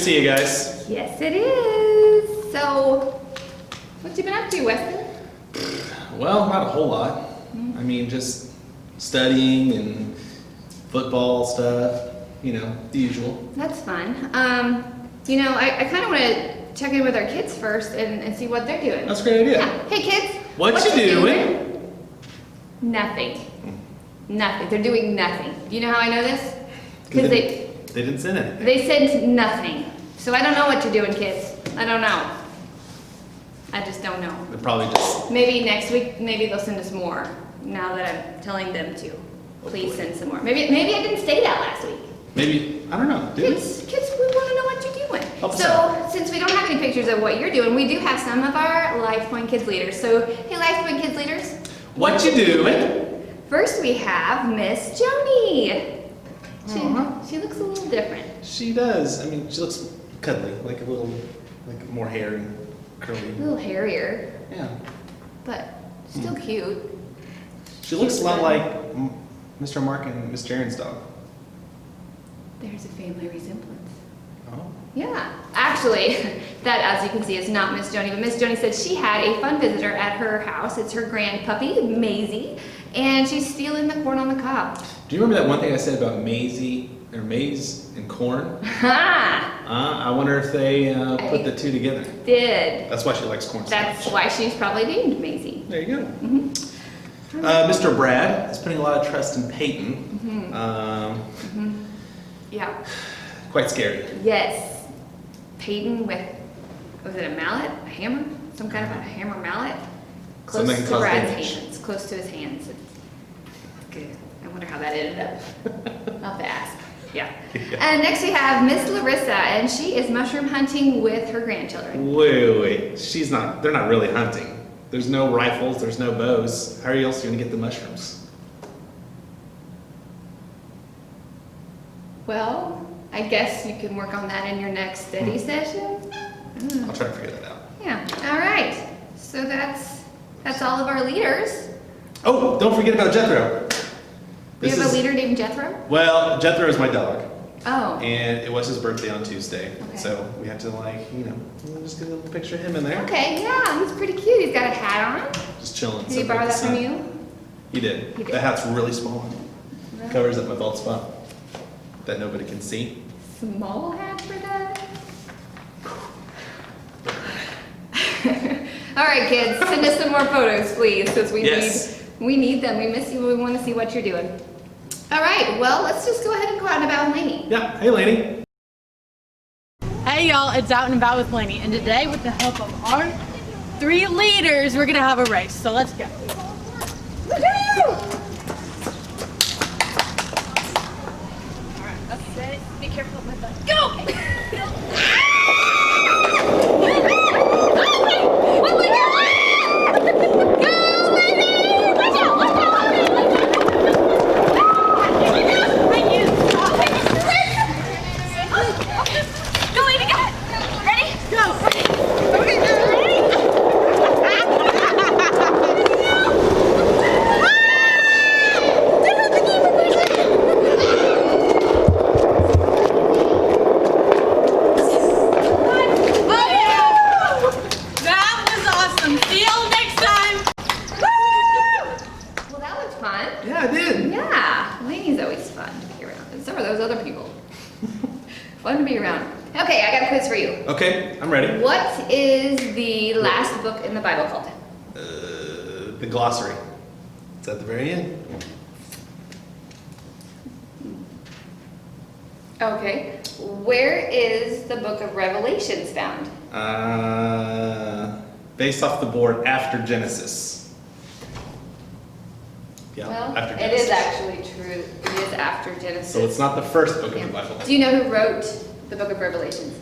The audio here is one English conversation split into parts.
see you guys. Yes, it is. So, what you been up to, Weston? Well, not a whole lot. I mean, just studying and football stuff, you know, the usual. That's fun. You know, I kind of want to check in with our kids first and see what they're doing. That's a great idea. Yeah. Hey, kids. What you doing? Nothing. Nothing. They're doing nothing. Do you know how I know this? Because they didn't send anything. They said nothing. So I don't know what you're doing, kids. I don't know. I just don't know. They're probably just... Maybe next week, maybe they'll send us more. Now that I'm telling them to. Please send some more. Maybe I didn't say that last week. Maybe, I don't know. Kids, we want to know what you're doing. Help us out. Since we don't have any pictures of what you're doing, we do have some of our Lifepoint Kids leaders. So, hey, Lifepoint Kids leaders. What you doing? First, we have Miss Joni. She looks a little different. She does. I mean, she looks cuddly, like a little, like more hair and curly. A little hairier. Yeah. But still cute. She looks a lot like Mr. Mark and Miss Jaren's dog. There's a family resemblance. Oh. Yeah. Actually, that, as you can see, is not Miss Joni, but Miss Joni said she had a fun visitor at her house. It's her grand puppy, Maisie, and she's stealing the corn on the cob. Do you remember that one thing I said about maize and corn? Ha! I wonder if they put the two together. Did. That's why she likes corn so That's much. why she's probably named Maisie. There you go. Mr. Brad is putting a lot of trust in Peyton. Yeah. Quite scary. Yes. Peyton with, was it a mallet? A hammer? Some kind of a hammer mallet? Close Something to cause Brad's damage. hands. Close to his hands. It's good. I wonder how that ended up. I'll have to ask. Yeah. And next we have Miss Larissa, and she is mushroom hunting with her grandchildren. Wait. They're not really hunting. There's no rifles, there's no bows. How are you else going to get the mushrooms? Well, I guess you can work on that in your next study session. I'll try to figure that out. Yeah. All right. So that's all of our leaders. Oh, don't forget about Jethro. We have a leader named Jethro? Well, Jethro is my dog. Oh. And it was his birthday on Tuesday. Okay. So we had to just get a little picture of him in there. Okay, yeah, he's pretty cute. He's got a hat on. Just chilling. Did he borrow that from you? He did. He did. The hat's really small. Really? Covers up my bald spot that nobody can see. Small hat for that? All right, kids, send us some more photos, please, because we need them. We miss you. We want to see what you're doing. All right, well, let's just go ahead and go out and about with Laney. Yeah. Hey, Laney. Hey y'all, it's Out and About with Laney, and today with the help of our 3 leaders, we're gonna have a race, so let's go. Woohoo! Alright, let's set it. Be careful with my butt. Go! Fun to be around. Okay, I got a quiz for you. Okay, I'm ready. What is the last book in the Bible called? The glossary. It's at the very end. Okay. Where is the book of Revelations found? Based off the board after Genesis. Yeah, Well, after it Genesis. is actually true. It is after Genesis. So it's not the first book of Yeah. the Bible. Do you know who wrote the book of Revelations?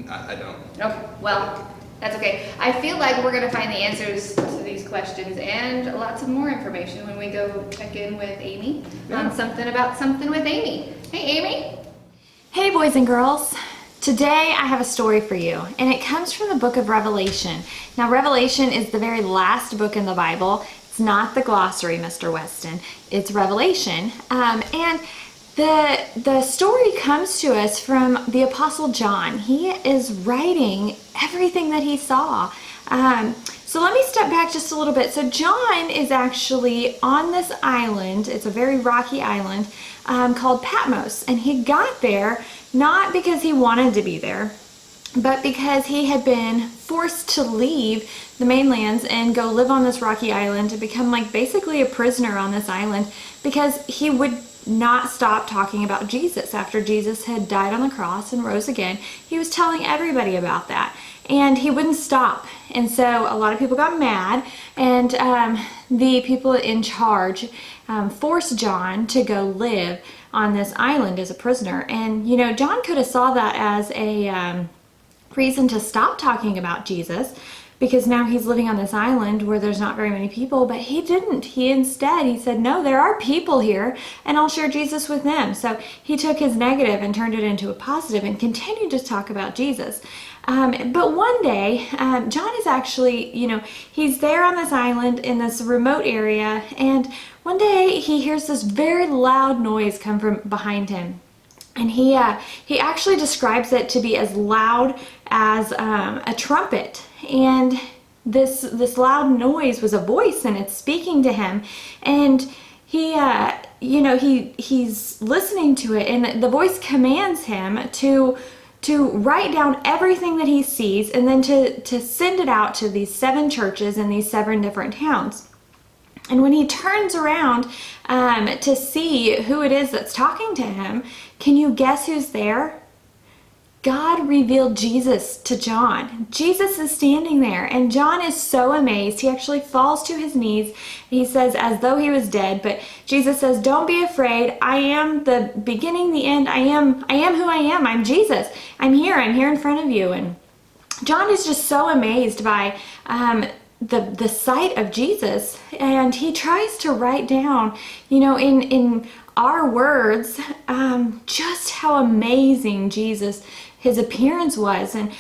I don't. Okay, well, that's okay. I feel like we're going to find the answers to these questions and lots of more information when we go check in with Amy on something about something with Amy. Hey, Amy. Hey, boys and girls. Today I have a story for you, and it comes from the book of Revelation. Now, Revelation is the very last book in the Bible. It's not the glossary, Mr. Weston. It's Revelation. And the story comes to us from the Apostle John. He is writing everything that he saw. So let me step back just a little bit. So John is actually on this island. It's a very rocky island called Patmos. And he got there not because he wanted to be there, but because he had been forced to leave the mainlands and go live on this rocky island to become like basically a prisoner on this island, because he would not stop talking about Jesus. After Jesus had died on the cross and rose again, he was telling everybody about that, and he wouldn't stop. And so a lot of people got mad, and the people in charge forced John to go live on this island as a prisoner. And you know, John could have saw that as a reason to stop talking about Jesus, because now he's living on this island where there's not very many people, but he didn't. He said, no, there are people here, and I'll share Jesus with them. So he took his negative and turned it into a positive and continued to talk about Jesus. But one day, John is actually, you know, he's there on this island in this remote area, and one day he hears this very loud noise come from behind him. And he actually describes it to be as loud as a trumpet. And this loud noise was a voice, and it's speaking to him. And he's listening to it, and the voice commands him to write down everything that he sees, and then to send it out to these 7 churches in these 7 different towns. And when he turns around to see who it is that's talking to him, can you guess who's there? God revealed Jesus to John. Jesus is standing there, and John is so amazed. He actually falls to his knees. He says, as though he was dead, but Jesus says, don't be afraid. I am the beginning, the end. I am who I am. I'm Jesus. I'm here in front of you. And John is just so amazed by the sight of Jesus, and he tries to write down, you know, in our words, just how amazing his appearance was. And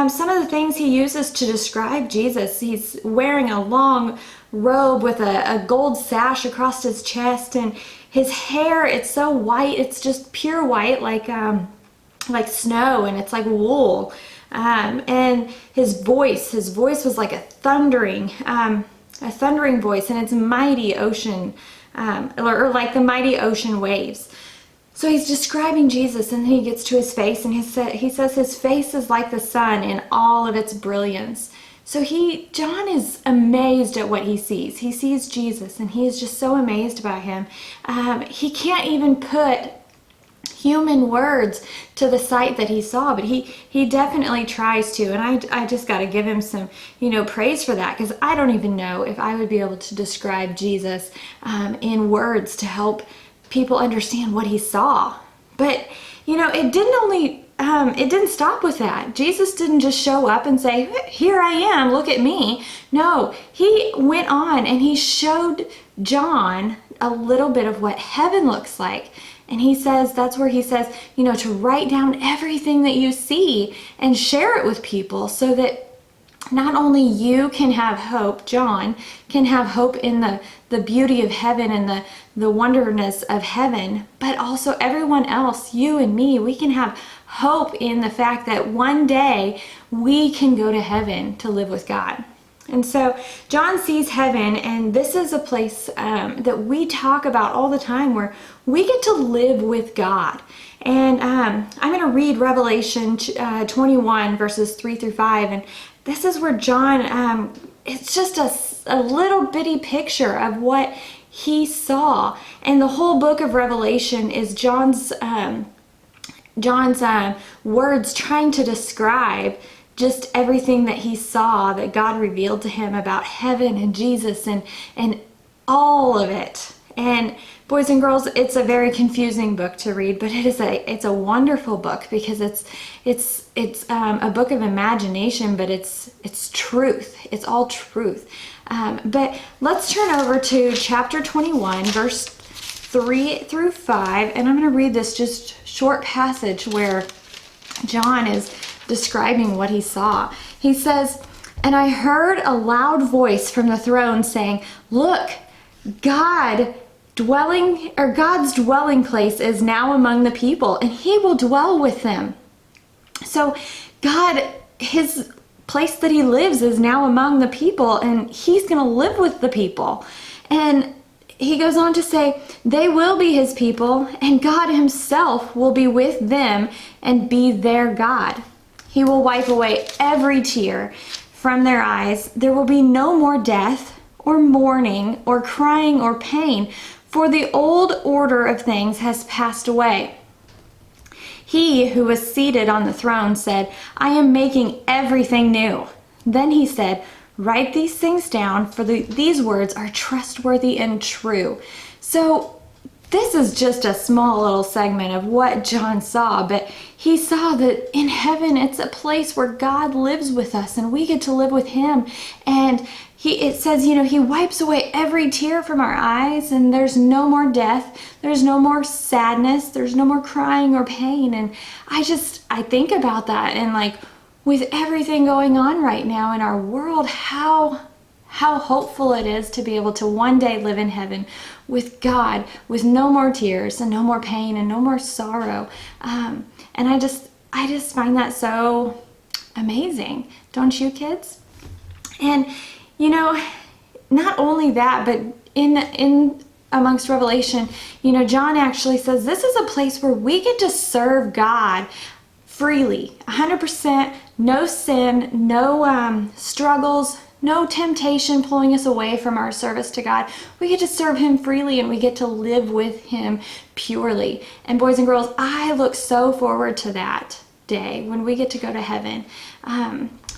some of the things he uses to describe Jesus: he's wearing a long robe with a gold sash across his chest, and his hair, it's so white, it's just pure white, like snow, and it's like wool. And his voice was like a thundering voice, and it's mighty ocean, or like the mighty ocean waves. So he's describing Jesus, and then he gets to his face, and he says his face is like the sun in all of its brilliance. So John is amazed at what he sees. He sees Jesus, and he is just so amazed by him. He can't even put human words to the sight that he saw, but he definitely tries to, and I just got to give him some, you know, praise for that, because I don't even know if I would be able to describe Jesus in words to help people understand what he saw. But you know, it didn't stop with that. Jesus didn't just show up and say, here I am, look at me. No, he went on and he showed John a little bit of what heaven looks like. And that's where he says, you know, to write down everything that you see and share it with people, so that not only you can have hope, John can have hope in the beauty of heaven and the wonderness of heaven, but also everyone else, you and me, we can have hope in the fact that one day we can go to heaven to live with God. And so John sees heaven, and this is a place that we talk about all the time, where we get to live with God. And I'm going to read Revelation 21 verses 3 through 5, and this is where John, it's just a little bitty picture of what he saw. And the whole book of Revelation is John's words trying to describe just everything that he saw, that God revealed to him about heaven and Jesus and all of it. And boys and girls, it's a very confusing book to read, but it's a wonderful book, because it's a book of imagination, but it's truth. It's all truth. But let's turn over to chapter 21, verse 3 through 5, and I'm going to read this just short passage where John is describing what he saw. He says, "And I heard a loud voice from the throne saying, 'Look, God God's dwelling place is now among the people, and he will dwell with them. So God, his place that he lives is now among the people, and he's going to live with the people. And he goes on to say, they will be his people, and God himself will be with them and be their God. He will wipe away every tear from their eyes. There will be no more death or mourning or crying or pain, for the old order of things has passed away. He who was seated on the throne said, I am making everything new. Then he said, write these things down, for these words are trustworthy and true. So this is just a small little segment of what John saw, but he saw that in heaven it's a place where God lives with us and we get to live with him. And it says, he wipes away every tear from our eyes, and there's no more death, there's no more sadness, there's no more crying or pain. And I think about that, and like with everything going on right now in our world, how hopeful it is to be able to one day live in heaven with God, with no more tears and no more pain and no more sorrow. And I just find that so amazing. Don't you, kids? And not only that, but in amongst Revelation, John actually says this is a place where we get to serve God freely, 100%, no sin, no struggles, no temptation pulling us away from our service to God. We get to serve him freely, and we get to live with him purely. And boys and girls, I look so forward to that day when we get to go to heaven.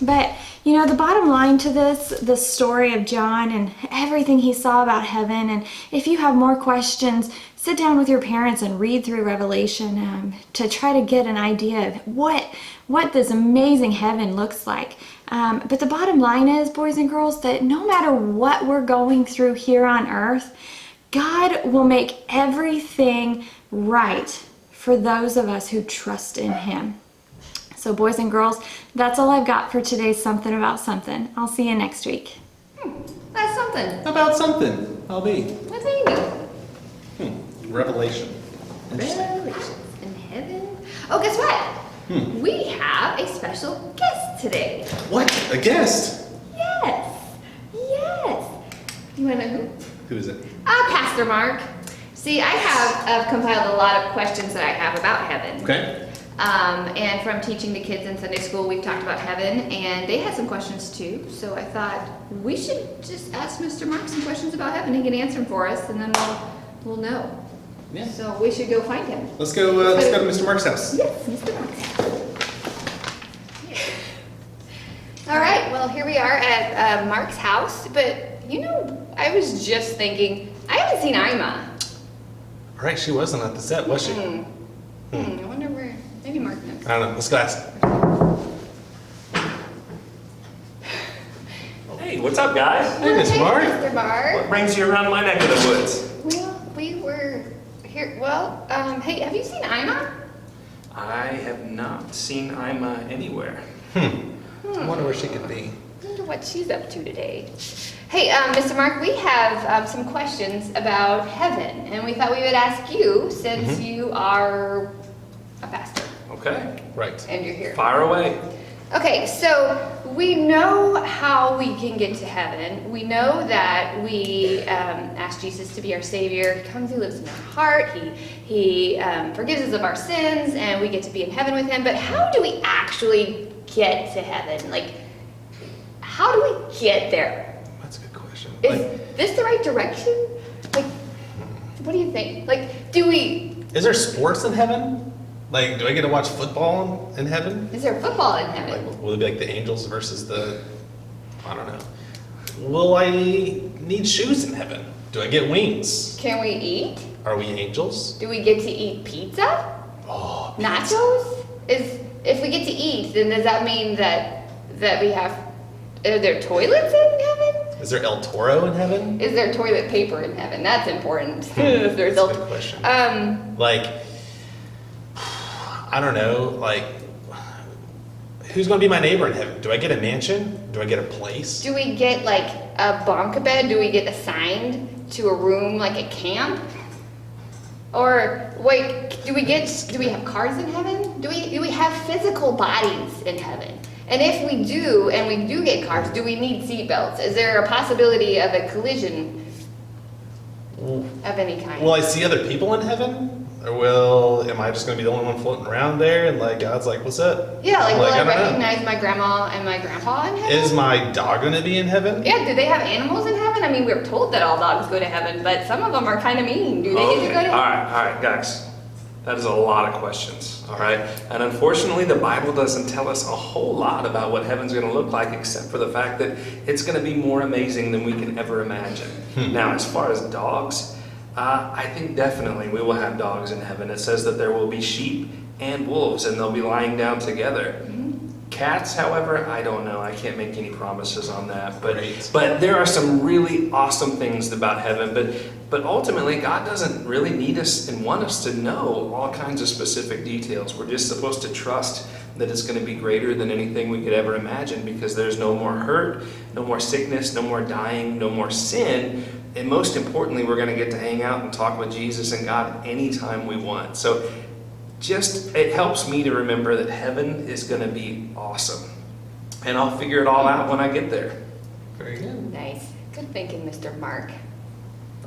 But the bottom line to the story of John and everything he saw about heaven, and if you have more questions, sit down with your parents and read through Revelation to try to get an idea of what this amazing heaven looks like. But the bottom line is, boys and girls, that no matter what we're going through here on earth, God will make everything right for those of us who trust in him. So boys and girls, that's all I've got for today's Something About Something. I'll see you next week. That's something. About something. I'll be. What's Amy? Revelation. Revelations in heaven. Oh, guess what? We have a special guest today. What? A guest? Yes. You want to know who? Who is it? Pastor Mark. See, I have compiled a lot of questions that I have about heaven. Okay. And from teaching the kids in Sunday school, we've talked about heaven, and they had some questions too. So I thought we should just ask Mr. Mark some questions about heaven. He can answer them for us, and then we'll know. Yeah. So we should go find him. Let's go to Mr. Mark's house. Yes, Mr. Mark's house. All right, well, here we are at Mark's house, but I was just thinking, I haven't seen Ima. All right, she wasn't at the set, was she? I wonder where, maybe Mark knows. I don't know. Let's go ask. Hey, what's up, guys? Hey, Mr. Mark. Mr. Mark. What brings you around my neck of the woods? Well, we were here, hey, have you seen Ima? I have not seen Ima anywhere. I wonder where she could be. I wonder what she's up to today. Hey, Mr. Mark, we have some questions about heaven, and we thought we would ask you since you are a pastor. Okay, Right. And you're here. fire away. Okay, so we know how we can get to heaven. We know that we ask Jesus to be our Savior. He comes, he lives in our heart. He forgives us of our sins, and we get to be in heaven with him. But how do we actually get to heaven? Like, how do we get there? That's a good question. Is this the right direction? Like, what do you think? Like, Is there sports in heaven? Like, do I get to watch football in heaven? is there football in heaven? Like, will it be like the angels versus I don't know. Will I need shoes in heaven? Do I get wings? Can we eat? Are we angels? Do we get to eat pizza? Oh, Nachos? If we get to eat, then does that mean that we have? Are there toilets in heaven? is there El Toro in heaven? Is there toilet paper in heaven? That's important. If there's That's a good question. Like, I don't know, like, who's going to be my neighbor in heaven? Do I get a mansion? Do I get a place? do we get like a bunk bed? Do we get assigned to a room like at camp? Or wait, do we have cars in heaven? Do we have physical bodies in heaven? And if we do, and we do get cars, do we need seatbelts? Is there a possibility of a collision of any kind? Will I see other people in heaven? Or am I just going to be the only one floating around there? And like, God's like, what's up? Yeah, like, will I don't know. recognize my grandma and my grandpa in heaven? Is my dog going to be in heaven? Yeah, do they have animals in heaven? I mean, we're told that all dogs go to heaven, but some of them are kind of mean. Do they get to go to heaven? All right, guys. That is a lot of questions, all right? And unfortunately, the Bible doesn't tell us a whole lot about what heaven's going to look like, except for the fact that it's going to be more amazing than we can ever imagine. Now, as far as dogs, I think definitely we will have dogs in heaven. It says that there will be sheep and wolves, and they'll be lying down together. Cats, however, I don't know. I can't make any promises on that. But there are some really awesome things about heaven. But ultimately, God doesn't really need us and want us to know all kinds of specific details. We're just supposed to trust that it's going to be greater than anything we could ever imagine, because there's no more hurt, no more sickness, no more dying, no more sin. And most importantly, we're going to get to hang out and talk with Jesus and God anytime we want. So it helps me to remember that heaven is going to be awesome. And I'll figure it all out when I get there. Very good. Nice. Good thinking, Mr. Mark.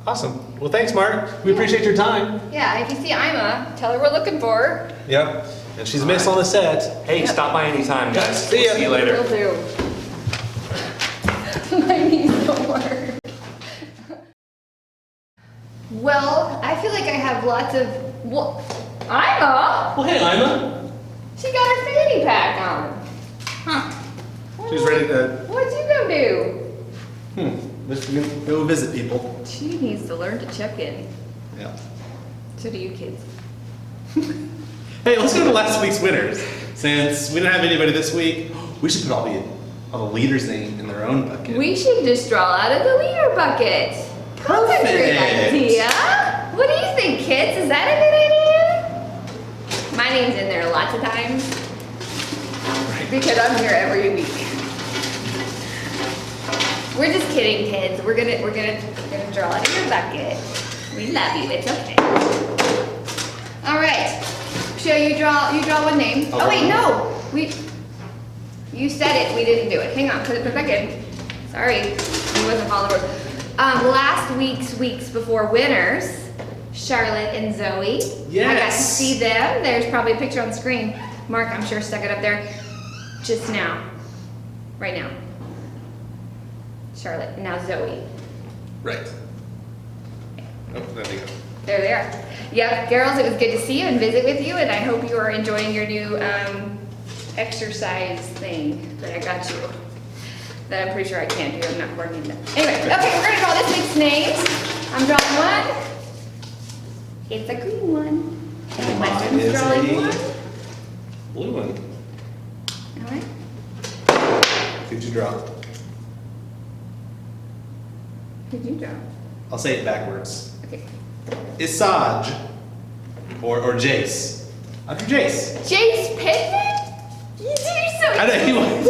Awesome. Well, thanks, Mark. We appreciate your time. Yeah, if you see Ima, tell her we're looking for her. Yep. And she's missed on the set. Hey, stop by anytime, guys. See ya. See you later. Will do. My knees don't work. Well, I feel like I have lots of... Well, Ima! Well, hey, Ima. She got her fanny pack on. Huh. She's ready to... What'd you go do? Let's go visit people. She needs to learn to check in. Yeah. So do you kids. Hey, let's go to last week's winners. Since we didn't have anybody this week, we should put all the leaders' name in their own bucket. We should just draw out of the leader bucket. That's a great Perfect. idea. What do you think, kids? Is that a good idea? My name's in there lots of times because I'm here every week. We're just kidding, kids. We're gonna draw out of your bucket. We love you. It's okay. All right. So you draw one name. Oh wait, no. You said it. We didn't do it. Hang on. Put it back in. Sorry. You wasn't following the rules. Last weeks before winners, Charlotte and Zoe. Yes. I got to see them. There's probably a picture on the screen. Mark, I'm sure, stuck it up there just now. Right now. Charlotte, and now Zoe. Right. Oh, there they go. There they are. Yep, girls, it was good to see you and visit with you, and I hope you are enjoying your new exercise thing that I got you. That I'm pretty sure I can't do. I'm not working that. Anyway, okay, we're gonna draw this week's names. I'm drawing one. It's a green one. And Weston's is drawing a one. blue one. All right. Who'd you draw? Who'd you draw? I'll say it backwards. Okay. Isaj or Jace. I drew Jace. Jace Pittman? You're so I know,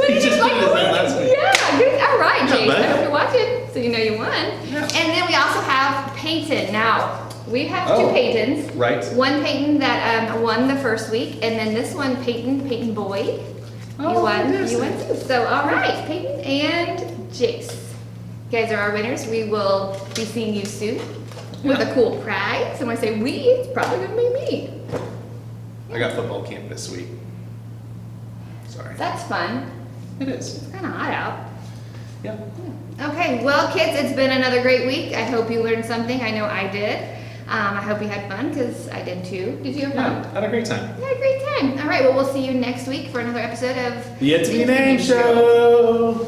he just put his name last week. Yeah, good. All right, Not Jace. bad. I hope you're watching, so you know you won. Yeah. And then we also have Peyton. Now, we have two Oh, Peytons. right. One Peyton that won the first week, and then this one, Peyton Boyd. Oh, you won. yes. You won too. So, all right, Peyton and Jace. You guys are our winners. We will be seeing you soon with a cool prize. And when I say we, it's probably going to be me. I got football camp this week. Sorry. That's fun. It is. It's kind of hot out. Yeah. Okay, well, kids, it's been another great week. I hope you learned something. I know I did. I hope you had fun, because I did too. Did you have fun? Yeah, had a great time. You had a great time. All right, well, we'll see you next week for another episode of The YTBN Show.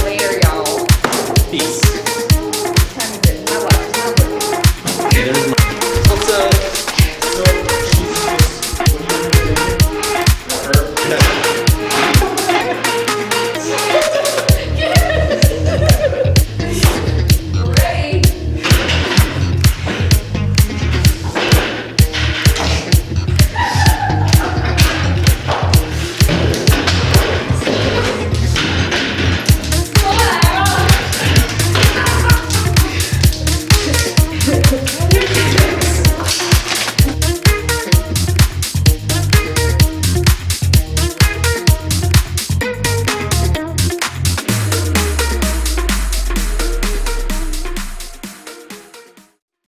Later, y'all. Peace.